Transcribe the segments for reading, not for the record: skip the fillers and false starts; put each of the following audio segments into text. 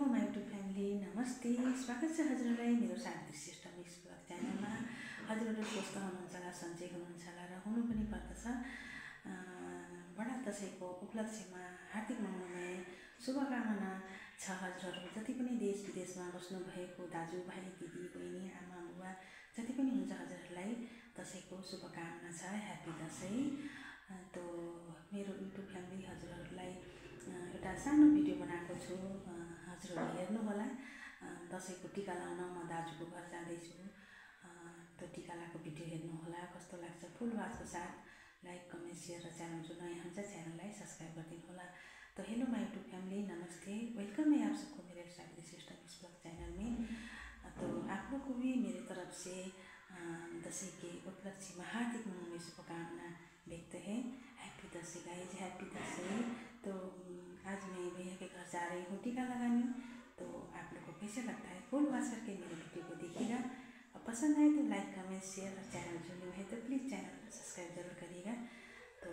My YouTube family नमस्ते, स्वागत छ हजुरहरूलाई मेरो साथी श्रेष्ठ मिक्स ब्लग च्यानलमा। हजुरहरू स्वस्थ हुनुहुन्छ होला, सन्चै हुनुहुन्छ होला र हुनु पनि पर्दछ। बडा दशैंको उपलक्ष्यमा हार्दिक मङ्गलमय शुभकामना छ हजुरहरू। जति पनि देश विदेशमा बस्नुभएको दाजुभाइ दिदी बहिनी आमा बुबा जति पनि हुन्छ हजुरहरूलाई दशैंको शुभकामना छ। ह्याप्पी दशैं। तो मेरो युट्युब फ्यामिली हजुरहरूलाई एउटा सानो भिडियो बनाएको छु, हजुरहरूले हेर्नु होला। दशैंको टीका लाउन म दाजुको घर जाँदैछु, त्यो टीका लाएको भिडियो हेर्नु होला। कस्तो लाग्छ फुल आवाजको साथ लाइक कमेंट शेयर र च्यानल जो नयाँ हुन्छ च्यानललाई सब्सक्राइब गरिदिनु होला। तो हेलो माई यूट्यूब फैमिली नमस्ते, वेलकम है आप सबको मेरे साथी श्रेष्ठ मिक्स ब्लग चैनल में। तो आप लोग को भी मेरी तरफ से दशैं के उपलक्ष्य में हार्दिक मङ्गलमय शुभकामना व्यक्त है। Happy Dashain guys, happy Dashain. तो आज मैं भैया के घर जा रही हूँ टीका लगाने। तो आप लोग को कैसे लगता है फुल वॉच करके मेरे वीडियो को देखिएगा। और पसंद आए तो लाइक कमेंट शेयर और चैनल जो न्यू है तो प्लीज़ चैनल को सब्सक्राइब जरूर करिएगा। तो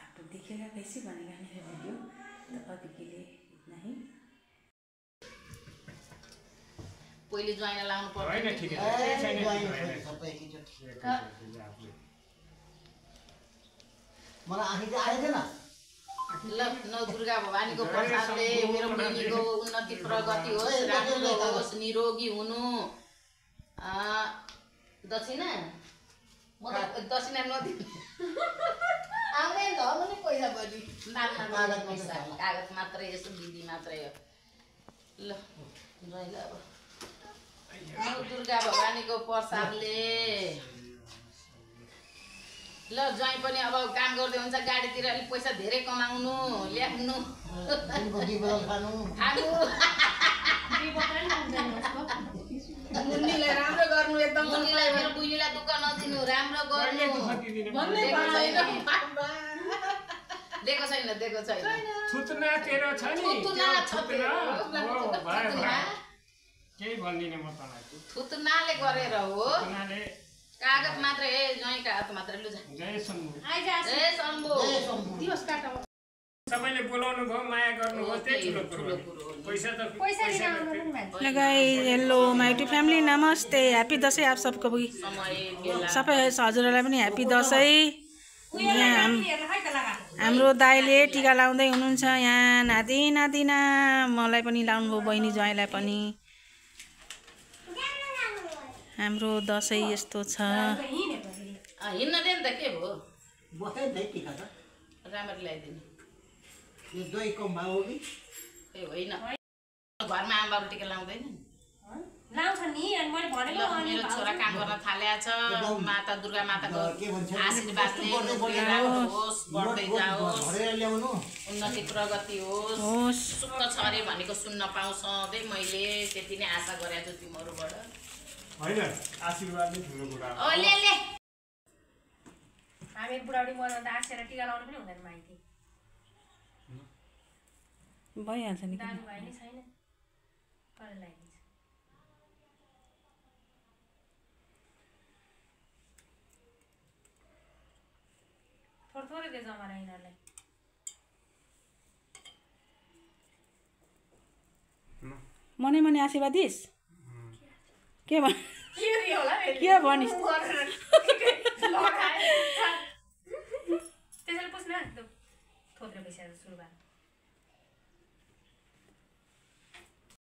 आप लोग देखिएगा कैसे बनेगा मेरा वीडियो। तो अभी के लिए इतना ही। पहिले ज्वाइन लाउनु पर्छ हैन ठीक है सबै एकैचोटि मलाई आखिर आएछ न। ल नौ दुर्गा भवानीको प्रसादले मेरो बहिनीको उन्नति प्रगति होस्, राम्रो होस्, निरोगी हुनु। दक्षिणा म त दक्षिणा नदिनु आउँदैन त हो नि पैसा बढी कागज पैसा कागज मात्रै, यसो विधि मात्रै हो। ल ज्वाइन अब नौ दुर्गा भवानीको प्रसादले ल ज्वाइन पनि अब काम गर्दै हुन्छ, गाडीतिर अलिक पैसा धेरै कमाउनु ल्याउनु खानु मुन्नीलाई राम्रो गर्नु, एकदम मुन्नीलाई मेरो बुइनीलाई दुःख नदिनु, राम्रो गर्नु। दिएको छैन थुतना तेरो छ नि, थुतना छ तेरो केही भन्दिनँ म तँलाई। थुतनाले गरेर हो, थुतनाले कागज मात्रै हे ज्वाइँका हात मात्रै लु जा। जय शम्भु। जय शम्भु। दिवस काटा सबैले बोलाउनु भयो, माया गर्नुभयो, त्यही ठुलो कुरो हो। पैसा त पैसा हेलो माई यूट्यूब फैमिली नमस्ते, हैप्पी दशैं आप सबको भी। सबै हजुरहरूलाई पनि हैप्पी दशैं। यहाँ हाम्रो दाइले टीका लाउँदै हुनुहुन्छ, यहाँ नाति नातिना मलाई पनि लाउनु भयो, बहिनी ज्वाइँलाई पनि। हाम्रो दशैं यस्तो छ। हिँड्न दे नि त, के भयो बस्दै नै टीका त राम्ररी ल्याइदिनु। यो दहीको माउ हो कि ए होइन, घरमा आमाबाबु टीका लाउँदैन लाउँछ नि। अनि मैले भनेको मेरो छोरा काम गर्न थालेको छ। माता दुर्गा माताको आशीर्वादले होस्, बढ्दै जाओस्, ल्याउनु उन्नति प्रगति होस्, सुख छ अरे भनेको सुन्न पाऊँ सधैँ। मैले त्यति नै आशा गरेको छु तिमीहरूबाट। हैन आशीर्वाद नै ठुलो कुरा हो। ओ ले ले हामी बुढाउडी मर्दा त आसेर टीका लाउनु पनि हुँदैन माइती। भइहाल्छ नि। दाजुभाइ नै छैन, कसले लगाइदिन्छ? थोरै थोरै दे जमारा यिनीहरूलाई। मनै मनै आशीर्वाद दिस्। के भन् के भनिस्? त्यसैले पुछ्न थोत्रे पैसा सुरु भयो।